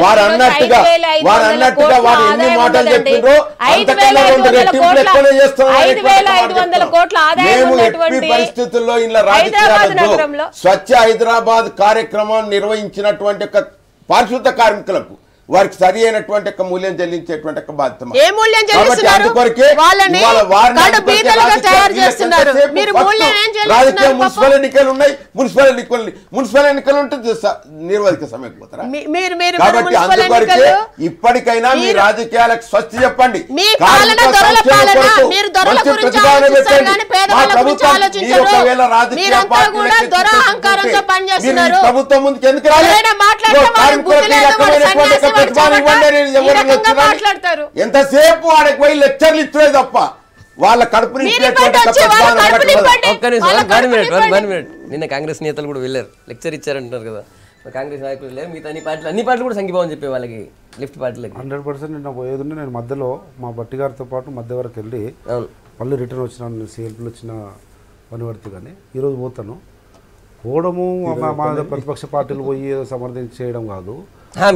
వారు అన్నట్టుగా వారు ఎన్ని మాటలు చెప్పిండ్రో అంతకన్నా 2 రెట్టింపులు ఎక్కువనే చేస్తాం. మేము ఎట్టి పరిస్థితుల్లో ఇలా రాజకీయాలతో స్వచ్ఛ హైదరాబాద్ కార్యక్రమం నిర్వహించినటువంటి పారిశుద్ధ కార్మికులకు వారికి సరి అయినటువంటి మూల్యం చెల్లించేటువంటి బాధ్యత. రాజకీయ మున్సిపల్ ఎన్నికలు ఉన్నాయి, మున్సిపల్ ఎన్నికలు ఉంటే నిర్వహిక సమయం పోతారా? కాబట్టి అందుకొరకే ఇప్పటికైనా మీ రాజకీయాలకు స్వచ్ఛ చెప్పండి. ప్రభుత్వం ముందుకు ఎందుకు ఎంతసేపు వాడికి పోయి లెక్చర్లు ఇచ్చే తప్ప వాళ్ళ కడుపు నిన్న కాంగ్రెస్ నేతలు కూడా వెళ్ళారు, లెక్చర్ ఇచ్చారంటున్నారు కదా. కాంగ్రెస్ నాయకులు వెళ్ళారు, మిగతా అన్ని పార్టీలు కూడా సంఘీభావం చెప్పే వాళ్ళకి లిఫ్ట్ పార్టీలకి 100% నిన్న పోయేది. నేను మధ్యలో మా బట్టి గారితో పాటు మధ్య వరకు వెళ్ళి మళ్ళీ రిటర్న్ వచ్చిన సిఎల్పీలు వచ్చిన పనివర్తి. కానీ ఈరోజు పోతాను పోవడము మా ప్రతిపక్ష పార్టీలు పోయి సమర్థించి చేయడం కాదు.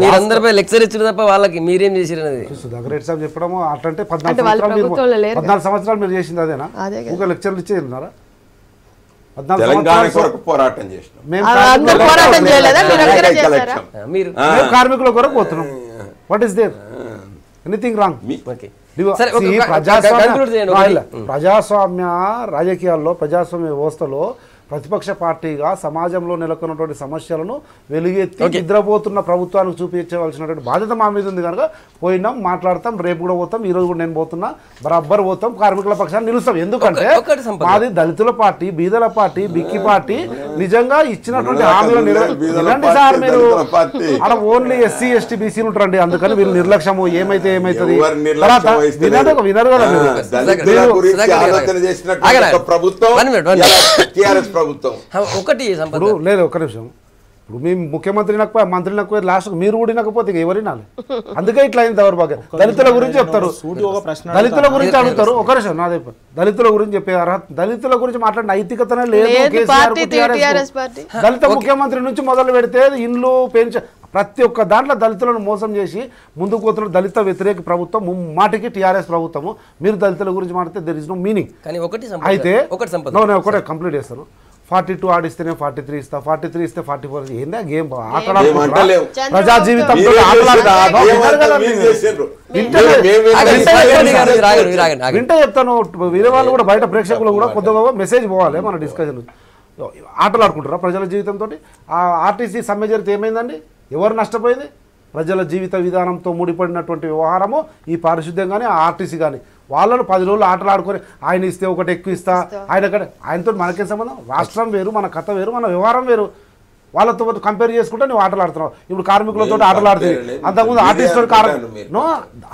మీరందరిపై లెక్చర్ ఇచ్చారు తప్ప వాళ్ళకి మీరేం చేసారు అనేది సుధాకర్ రెడ్డి సాబ్ చెప్పడము. అట్లంటే 14 సంవత్సరాలు మీరు చేసింది అదేనా? ఒక లెక్చర్లు ఇచ్చేన్నారా? పోరాటం చేసినాం, కార్మికుల కొరకు పోతున్నాం. What is there anything wrong? సరే, conclude చేయండి. ప్రజాస్వామ్య రాజకీయాల్లో, ప్రజాస్వామ్య వ్యవస్థలో ప్రతిపక్ష పార్టీగా సమాజంలో నెలకొన్నటువంటి సమస్యలను వెలుగెత్తి నిద్రపోతున్న ప్రభుత్వానికి చూపించవలసినటువంటి బాధ్యత మా మీద ఉంది కనుక పోయినాం, మాట్లాడతాం, రేపు కూడా పోతాం, ఈ రోజు కూడా నేను పోతున్నా, బరాబర్ పోతాం, కార్మికుల పక్షాన్ని నిలుస్తాం. ఎందుకంటే మాది దళితుల పార్టీ, బీదల పార్టీ, బిక్కి పార్టీ. నిజంగా ఇచ్చినటువంటి హామీలు నిలబడి సార్ మీరు అలా ఓన్లీ ఎస్సీ ఎస్టీ బీసీలు ఉంటారండి, అందుకని వీళ్ళు నిర్లక్ష్యము ఏమైతే ఏమైతుంది తర్వాత వినరు కదా ప్రభుత్వం. ఒకటి లేదు ఒక్క నిమిషం, ఇప్పుడు మేము ముఖ్యమంత్రి మంత్రి లాస్ట్ మీరు కూడా వినకపోతే ఎవరు వినాలి? అందుకే ఇట్లా అయింది దౌర్భాగ్యం. దళితుల గురించి చెప్తారు, దళితుల గురించి అడుగుతారు. ఒక నిమిషం నాదే, దళితుల గురించి చెప్పే అర్హత, దళితుల గురించి మాట్లాడిన నైతికతనే లేదు. దళిత ముఖ్యమంత్రి నుంచి మొదలు పెడితే ఇండ్లు పెన్షన్ ప్రతి ఒక్క దాంట్లో దళితులను మోసం చేసి ముందుకు పోతున్న దళిత వ్యతిరేక ప్రభుత్వం మాటికి టీఆర్ఎస్ ప్రభుత్వము. మీరు దళితుల గురించి మాట్లాడితే దెర్ ఇస్ నో మీనింగ్. అయితే ఒకటే కంప్లీట్ చేస్తాను. 42 ఆడిస్తేనే 43 ఇస్తా, 43 ఇస్తే 44 ఏందా గేమ్? ప్రజా జీవితం వింటే చెప్తాను. వేరే వాళ్ళు కూడా బయట ప్రేక్షకులు కూడా కొద్దిగా మెసేజ్ పోవాలి మన డిస్కషన్. ఆటలాడుకుంటారా ప్రజల జీవితంతో? ఆ ఆర్టీసీ సమ్మె జరిగితే ఏమైందండి? ఎవరు నష్టపోయింది? ప్రజల జీవిత విధానంతో ముడిపడినటువంటి వ్యవహారము ఈ పారిశుద్ధ్యం కానీ ఆ ఆర్టీసీ కానీ. వాళ్ళను 10 రోజులు ఆటలు ఆడుకొని ఆయన ఇస్తే ఒకటి ఎక్కువ ఇస్తా, ఆయనతో మనకేం సంబంధం? రాష్ట్రం వేరు, మన కథ వేరు, మన వ్యవహారం వేరు. వాళ్ళతో కంపేర్ చేసుకుంటే నువ్వు ఆటలు ఆడుతున్నావు. ఇప్పుడు కార్మికులతో ఆటలు ఆడుతుంది, అంతకుముందు ఆర్టిస్ట్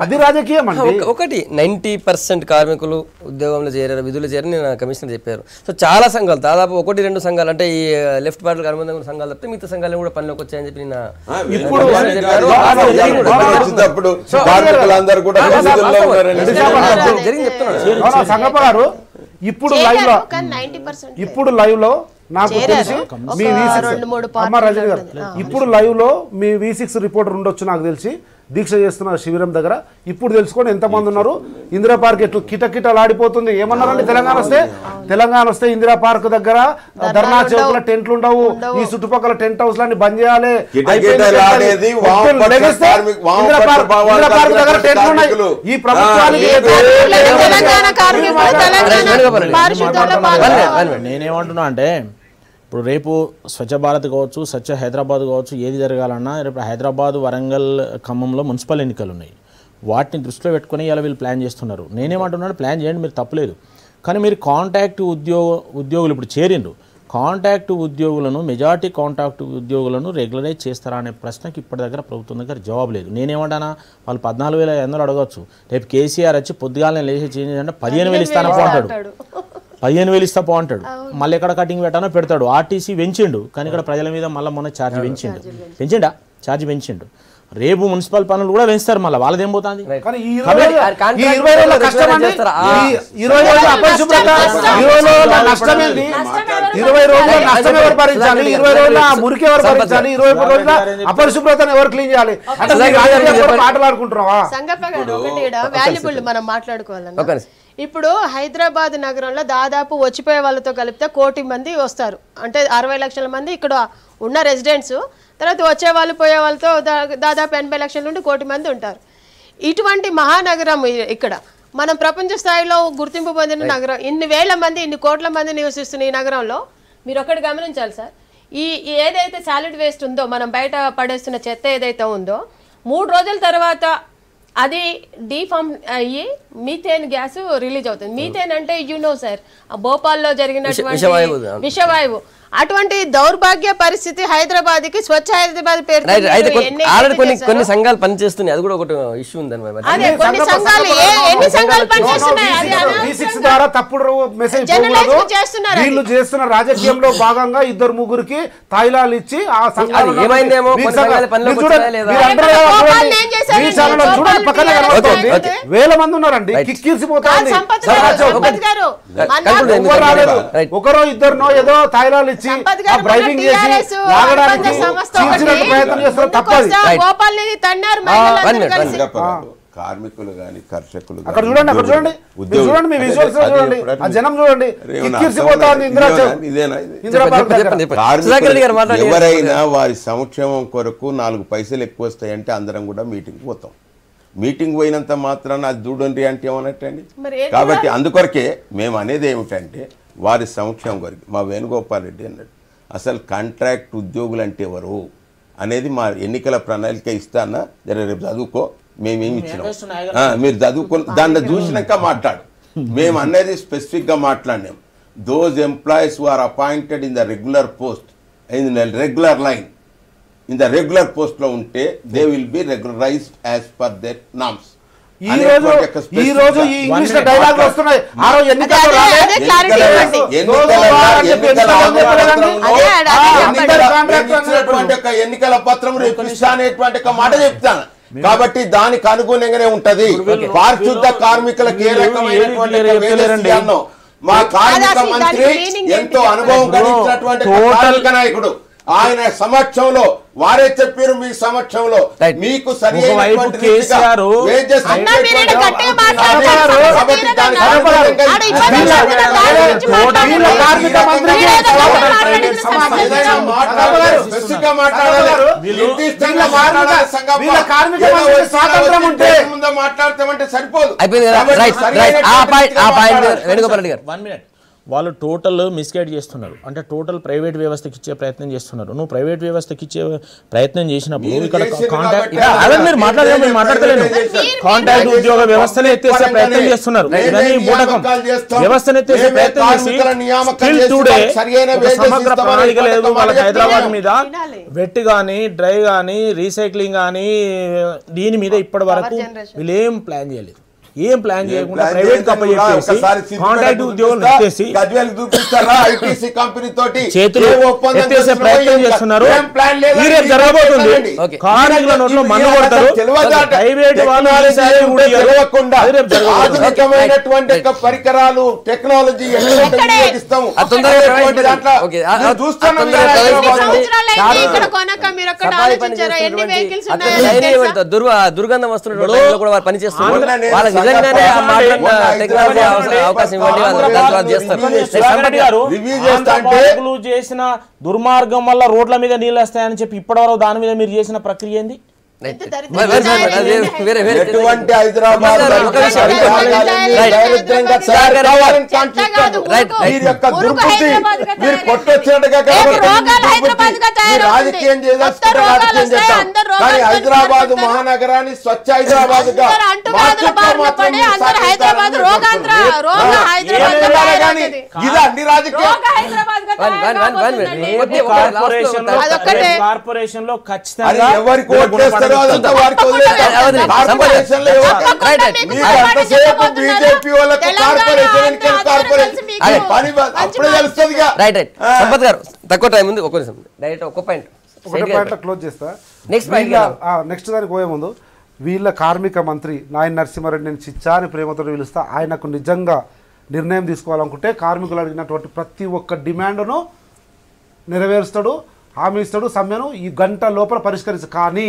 అది రాజకీయం అండి. ఒకటి 90% కార్మికులు ఉద్యోగంలో చేరారు, విధులు చేరని కమిషనర్ చెప్పారు. సో చాలా సంఘాలు, దాదాపు 1-2 సంఘాలు, అంటే ఈ లెఫ్ట్ పార్టీలకు అనుబంధంగా ఉన్న సంఘాలు తప్పితే మిగతా సంఘాలు కూడా పనిలోకి వచ్చాయని చెప్పి సంగపగారు ఇప్పుడు లైవ్ లో నాకు తెలిసి మీ ఇప్పుడు లైవ్ లో మీ V6 రిపోర్టర్ ఉండొచ్చు నాకు తెలిసి, దీక్ష చేస్తున్న శిబిరం దగ్గర. ఇప్పుడు తెలుసుకోండి ఎంతమంది ఉన్నారు. ఇందిరా పార్క్ ఎట్లు కిటకిటలాడిపోతుంది. ఏమన్నారండి? తెలంగాణ వస్తే ఇందిరా పార్క్ దగ్గర ధర్నా చౌక్ లో టెంట్లు ఉండవు, ఈ చుట్టుపక్కల టెంట్ హౌస్ లన్నీ బంద్ చేయాలి. ఈ ప్రభుత్వానికి నేనేమంటున్నా అంటే, ఇప్పుడు రేపు స్వచ్ఛ భారత్ కావచ్చు, స్వచ్ఛ హైదరాబాద్ కావచ్చు, ఏది జరగాలన్నా రేపు హైదరాబాద్, వరంగల్, ఖమ్మంలో మున్సిపల్ ఎన్నికలు ఉన్నాయి. వాటిని దృష్టిలో పెట్టుకుని ఇలా వీళ్ళు ప్లాన్ చేస్తున్నారు. నేనేమంటున్నాను, ప్లాన్ చేయండి, మీరు తప్పలేదు. కానీ మీరు కాంట్రాక్ట్ ఉద్యోగులు ఇప్పుడు చేరిండ్రు, కాంట్రాక్ట్ ఉద్యోగులను, మెజార్టీ కాంట్రాక్ట్ ఉద్యోగులను రెగ్యులరైజ్ చేస్తారా అనే ప్రశ్నకి ఇప్పటి దగ్గర ప్రభుత్వం దగ్గర జవాబు లేదు. నేనేమంటానా, వాళ్ళు 14,500 అడగచ్చు. రేపు కేసీఆర్ వచ్చి పొద్దుగాలనే లేచి చేంజ్ అంటే 15,000 ఇస్తానపో అంటాడు, 15,000 ఇస్తా పో అంటాడు. మళ్ళీ ఎక్కడ కటింగ్ పెట్టానో పెడతాడు. ఆర్టీసీ పెంచిండు, కానీ ఇక్కడ ప్రజల మీద మళ్ళీ మొన్న ఛార్జ్ పెంచిండా? ఛార్జ్ పెంచిండు. రేపు మున్సిపల్ పనులు కూడా పెంచుతారు, మళ్ళీ వాళ్ళదేం పోతుంది? అపరిశుభ్రతను ఎవరు క్లీన్ చేయాలి? మాట్లాడుకుంటున్నావా? మనం మాట్లాడుకోవాలి. ఇప్పుడు హైదరాబాద్ నగరంలో దాదాపు వచ్చిపోయే వాళ్ళతో కలిపితే 1 కోటి మంది వస్తారు, అంటే 60 లక్షల మంది ఇక్కడ ఉన్న రెసిడెంట్స్. తర్వాత వచ్చే వాళ్ళు పోయే వాళ్ళతో దాదాపు 80 లక్షల నుండి 1 కోటి మంది ఉంటారు. ఇటువంటి మహానగరం ఇక్కడ మనం ప్రపంచ స్థాయిలో గుర్తింపు పొందిన నగరం. ఇన్ని వేల మంది, ఇన్ని కోట్ల మంది నివసిస్తున్న ఈ నగరంలో మీరు ఒక్కటి గమనించాలి సార్, ఈ ఏదైతే సాలిడ్ వేస్ట్ ఉందో, మనం బయట పడేస్తున్న చెత్త ఏదైతే ఉందో, 3 రోజుల తర్వాత అది డీఫామ్ అయ్యి మీథేన్ గ్యాస్ రిలీజ్ అవుతుంది. మీథేన్ అంటే సార్, భోపాల్లో జరిగినటువంటి విషవాయువు. అటువంటి దౌర్భాగ్య పరిస్థితి హైదరాబాద్ కి స్వచ్ఛ హైదరాబాద్ పేరు కొన్ని సంఘాలు పనిచేస్తున్నాయి. అది కూడా ఒకటి ఇష్యూ ఉంది. వీళ్ళు చేస్తున్న రాజకీయంలో భాగంగా 2-3 తాయిలాలు ఇచ్చి ఆ సంఘాలు వేల మంది ఉన్నారండి, కిక్కిరిసిపోతారు. ఒకరో 2 ఏదో తాయిలాలు డ్రైవింగ్ చేసి లాగడానికి ప్రయత్నం చేస్తారు. తప్పదు. కార్మికులు కానీ కర్షకులు అక్కడ చూడండి, అక్కడ చూడండి, చూడండి, మీ విజువల్స్ చూడండి, ఆ జనం చూడండి, ఎవరైనా వారి సంక్షేమం కొరకు 4 పైసలు ఎక్కువ వస్తాయంటే అందరం కూడా మీటింగ్ పోతాం. మీటింగ్ పోయినంత మాత్రాన అది చూడండి అంటే ఏమన్నట్టండి. మరి ఏది కాబట్టి అందుకొరకే మేము అనేది ఏమిటంటే వారి సంక్షేమం కొరకు మా వేణుగోపాల్ రెడ్డి అన్నాడు అసలు కాంట్రాక్ట్ ఉద్యోగులు అంటే ఎవరు అనేది మా ఎన్నికల ప్రణాళిక ఇస్తానా జర రేపు చదువుకో మేమేమి ఇచ్చినాం మీరు చదువుకుని దాన్ని చూసినాక మాట్లాడు. మేము అనేది స్పెసిఫిక్గా మాట్లాడినాం. Those employees who are appointed in the regular post in the regular line in the regular post lo unte they will be regularized as per their norms. ఈ రోజు ఈ ఇంగ్లీష్ డైలాగ్ వస్తున్నాయి. ఆ రోజు ఎన్నికల్లో ఎన్నికల పత్రం అనేటువంటి ఒక మాట చెప్తాను. కాబట్టి దానికి అనుగుణంగానే ఉంటది. పారిశుద్ధ కార్మికులకు ఏ రకమైనటువంటి మా కార్మిక మంత్రి ఎంతో అనుభవం కలిగినటువంటి కార్మిక నాయకుడు ఆయన సమక్షంలో వారే చెప్పారు. మీ సమక్షంలో మీకు సరి మాట్లాడతామంటే సరిపోదు. వాళ్ళు టోటల్ మిస్గైడ్ చేస్తున్నారు. అంటే టోటల్ ప్రైవేట్ వ్యవస్థకి ఇచ్చే ప్రయత్నం చేస్తున్నారు. నువ్వు ప్రైవేట్ వ్యవస్థకి ఇచ్చే ప్రయత్నం చేసినప్పుడు ఇక్కడ కాంట్రాక్ట్ మీరు మాట్లాడతలేను కాంట్రాక్ట్ ఉద్యోగ వ్యవస్థనే ఎత్తేసే ప్రయత్నం చేస్తున్నారు. ఇవన్నీ మూటకం వ్యవస్థను ఎత్తేసే ప్రయత్నం చేసి స్టిల్ టుడే ఒక సమగ్ర ప్రణాళిక లేదు వాళ్ళకి. హైదరాబాద్ మీద వెట్ కానీ డ్రై కానీ రీసైక్లింగ్ కానీ దీని మీద ఇప్పటి వరకు వీళ్ళు ఏం ప్లాన్ చేయలేదు. ఏం ప్లాన్ చేయకుండా ప్రైవేట్ కంపెనీ కాంట్రాక్ట్ ఉద్యోగులు ఎత్తేసి చేతులు ఎత్తేసే ప్రయత్నం చేస్తున్నారు. ఈ రేపు జరగబోతుంది. కార్మికుల నోట్లో మన్ను కొడతారు. ప్రైవేట్ వాళ్ళు పరికరాలు టెక్నాలజీ దుర్గంధం వస్తున్న పని చేస్తున్నారు. చేసిన దుర్మార్గం వల్ల రోడ్ల మీద నీళ్ళు వస్తాయని చెప్పి ఇప్పటివరకు దాని మీద మీరు చేసిన ప్రక్రియ ఏంది? ఎటువంటి హైదరాబాద్ మీరు కొట్టొచ్చినట్టుగా రాజకీయం కానీ హైదరాబాద్ మహానగరాన్ని స్వచ్ఛ హైదరాబాద్ గా ఇది అన్ని కార్పొరేషన్ లో ఖచ్చితంగా ఎవరికి ఓట్లేస్తారో అదంతా వారికి వదిలేస్తారు. కార్పొరేషన్ లో బీజేపీ వాళ్ళకి కార్పొరేషన్ పని అప్పుడే తెలుస్తుంది. సంపత్ గారు తక్కువ టైం ఉంది. ఒక డైరెక్ట్ ఒక పాయింట్ క్లోజ్ చేస్తా. నెక్స్ట్ దానికి పోయే ముందు వీళ్ళ కార్మిక మంత్రి నాయన నరసింహారెడ్డి నేను చిచ్చా అని ప్రేమతో పిలుస్తా. ఆయనకు నిజంగా నిర్ణయం తీసుకోవాలనుకుంటే కార్మికులు అడిగినటువంటి ప్రతి ఒక్క డిమాండ్ను నెరవేరుస్తాడు, హామీ ఇస్తాడు. సమ్మెను ఈ గంట లోపల పరిష్కరిస్తాడు. కానీ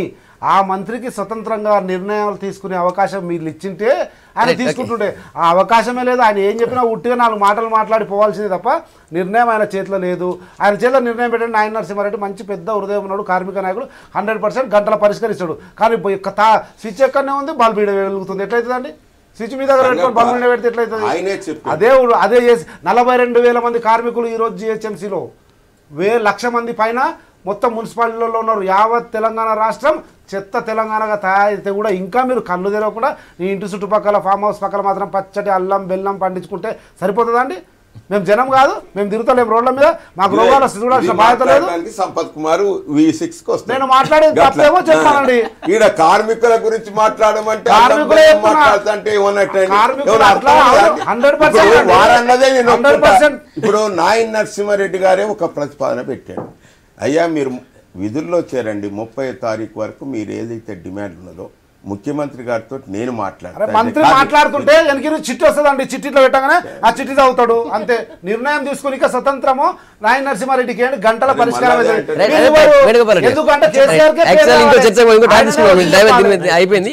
ఆ మంత్రికి స్వతంత్రంగా నిర్ణయాలు తీసుకునే అవకాశం వీళ్ళు ఇచ్చింటే ఆయన తీసుకుంటుంటే ఆ అవకాశమే లేదు. ఆయన ఏం చెప్పినా ఉట్టిగా 4 మాటలు మాట్లాడి పోవాల్సిందే తప్ప నిర్ణయం ఆయన చేతిలో లేదు. ఆయన చేతిలో నిర్ణయం పెట్టండి. నాయన నరసింహారెడ్డి మంచి పెద్ద హృదయం ఉన్నాడు, కార్మిక నాయకుడు, 100% గంటల పరిష్కరిస్తాడు. కానీ స్విచ్ ఎక్కడనే ఉంది, బల్బ్ ఈడ వెలుగుతుంది. ఎట్లయితుందండి? స్విచ్ మీద పెట్టుకొని బల్బ్ మీద పెడితే ఎట్లయితుంది? అదే చేసి 42,000 మంది కార్మికులు ఈరోజు జిహెచ్ఎంసీలో 1,00,000 మంది పైన మొత్తం మున్సిపాలిటీలలో ఉన్నారు. యావత్ తెలంగాణ రాష్ట్రం చెత్త తెలంగాణగా తయారైతే కూడా ఇంకా మీరు కళ్ళు తెరవకుండా ఈ ఇంటి చుట్టుపక్కల ఫామ్ హౌస్ పక్కల మాత్రం పచ్చటి అల్లం బెల్లం పండించుకుంటే సరిపోతుందండి? మేము జనం కాదు, మేము తిరుగుతలేము రోడ్ల మీద, మాకు రోగాలు చూడాల్సిన బాధ్యత లేదు. సంపత్ కుమార్ V6 నేను మాట్లాడేది తప్పేమో చెప్పానండి. ఈడ కార్మికుల గురించి మాట్లాడమంటే ఇప్పుడు నాయన నరసింహారెడ్డి గారే ఒక ప్రతిపాదన పెట్టాడు. అయ్యా మీరు విధుల్లో చేరండి, 30వ తారీఖు వరకు మీరు ఏదైతే డిమాండ్ ఉన్నదో ముఖ్యమంత్రి గారితో నేను మాట్లాడతాను. మంత్రి మాట్లాడుతుంటే వెనక చిట్టి వస్తుందండి, చిట్టిలో పెట్టగానే ఆ చిట్టి చదువుతాడు అంతే. నిర్ణయం తీసుకుని స్వతంత్రము నాయన నరసింహారెడ్డికి గంటల పరిష్కారం అయిపోయింది.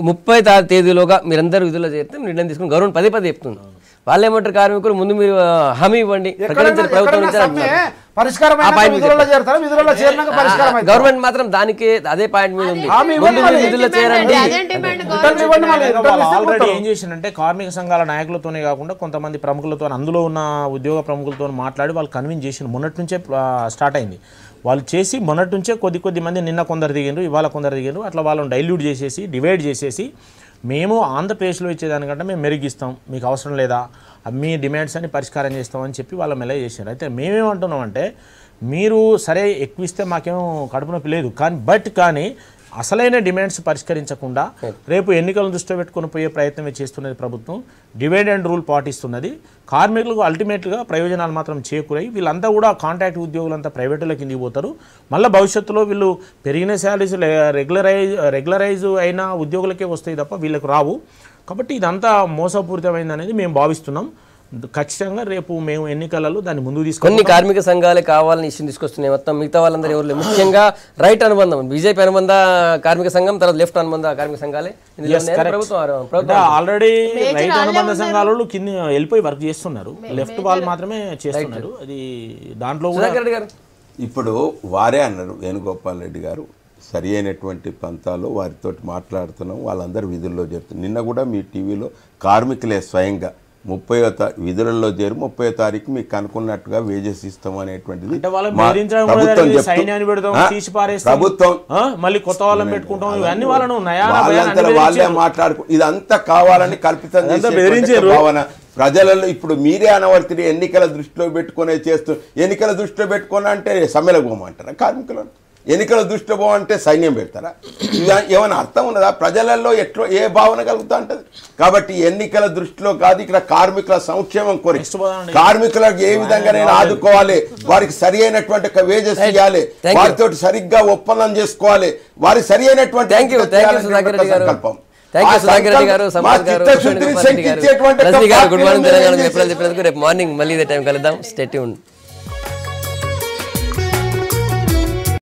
30వ తేదీలోగా మీరందరూ విధుల్లో చేస్తే నిర్ణయం తీసుకుని గవర్నమెంట్ పదే చెప్తుంది. వాళ్ళు ఏమంటారు కార్మికులు ముందు మీరు హామీ ఇవ్వండి ప్రకటించిన ప్రభుత్వం నుంచి గవర్నమెంట్ మాత్రం దానికి అదే పాయింట్ మీద ఉంది, విధుల్లో చేరండి. ఆల్రెడీ ఏం చేసిందంటే కార్మిక సంఘాల నాయకులతోనే కాకుండా కొంతమంది ప్రముఖులతో, అందులో ఉన్న ఉద్యోగ ప్రముఖులతో మాట్లాడి వాళ్ళు కన్విన్స్ చేసిన మొన్నటి నుంచే స్టార్ట్ అయింది. వాళ్ళు చేసి మొన్నటి నుంచే కొద్ది మంది నిన్న కొందరు దిగిండ్రు, ఇవాళ కొందరు దిగిండ్రు, అట్లా వాళ్ళని డైల్యూట్ చేసేసి డివైడ్ చేసేసి మేము ఆంధ్రప్రదేశ్లో ఇచ్చేదానికంటే మేము మెరుగిస్తాం, మీకు అవసరం లేదా, మీ డిమాండ్స్ అని పరిష్కారం చేస్తామని చెప్పి వాళ్ళ మెల్ల చేశారు. అయితే మేమేమంటున్నామంటే మీరు సరే ఎక్కువ ఇస్తే మాకేం కడుపు నొప్పి లేదు, కానీ అసలైన డిమాండ్స్ పరిష్కరించకుండా రేపు ఎన్నికలను దృష్టిలో పెట్టుకుని పోయే ప్రయత్నమే చేస్తున్నది ప్రభుత్వం. డివైడ్ అండ్ రూల్ పాటిస్తున్నది. కార్మికులకు అల్టిమేట్గా ప్రయోజనాలు మాత్రం చేకూరాయి. వీళ్ళంతా కూడా కాంట్రాక్ట్ ఉద్యోగులంతా ప్రైవేటుల కిందికి పోతారు. మళ్ళీ భవిష్యత్తులో వీళ్ళు పెరిగిన శాలరీస్ రెగ్యులరైజ్ అయిన ఉద్యోగులకే వస్తాయి తప్ప వీళ్ళకు రావు. కాబట్టి ఇదంతా మోసపూరితమైంది అనేది మేము భావిస్తున్నాం. ఖచ్చితంగా రేపు మేము ఎన్నికలలో దాన్ని ముందుకు తీసుకు కొన్ని కార్మిక సంఘాలే కావాలని ఇష్యూ తీసుకొస్తున్నాయి. మొత్తం మిగతా వాళ్ళందరూ ఎవరు, ముఖ్యంగా రైట్ అనుబంధం బీజేపీ అనుబంధ కార్మిక సంఘం, తర్వాత లెఫ్ట్ అనుబంధ కార్మిక సంఘాలే ఆల్రెడీ రైతు అనుబంధ సంఘాలు కింద వెళ్ళిపోయి వర్క్ చేస్తున్నారు, లెఫ్ట్ వాళ్ళు మాత్రమే చేస్తున్నారు. అది దాంట్లో ఇప్పుడు వారే అన్నారు వేణుగోపాల్ రెడ్డి గారు, సరి అయినటువంటి పంతాలో వారితో మాట్లాడుతున్నాం, వాళ్ళందరూ విధుల్లో చేరుతున్నారు. నిన్న కూడా మీ టీవీలో కార్మికులే స్వయంగా 30వ విధులలో చేరి 30వ తారీఖు మీకు అనుకున్నట్టుగా వేజెస్ ఇస్తాం అనేటువంటిది ప్రభుత్వం వాళ్ళే మాట్లాడుకు ఇదంతా కావాలని కల్పితం భావన ప్రజలలో. ఇప్పుడు మీరే అనవర్తిని ఎన్నికల దృష్టిలో పెట్టుకునే ఎన్నికల దృష్టిలో పెట్టుకుని అంటే సమ్మెలకు పోమంటారా కార్మికులను? ఎన్నికల దృష్టిలో పోవంటే సైన్యం పెడతారా? ఏమైనా అర్థం ఉన్నదా? ప్రజలలో ఏ భావన కలుగుతూ ఉంటుంది? కాబట్టి ఎన్నికల దృష్టిలో కాదు, ఇక్కడ కార్మికుల సంక్షేమం కోరి కార్మికులకు ఏ విధంగా నేను ఆదుకోవాలి, వారికి సరి అయినటువంటి వేజెస్ ఇవ్వాలి, వారితో సరిగ్గా ఒప్పందం చేసుకోవాలి, వారికి సరి అయినటువంటి సంకల్పం. రేపు మార్నింగ్ మళ్ళీ ఇదే టైం కలుద్దాం. Stay tuned.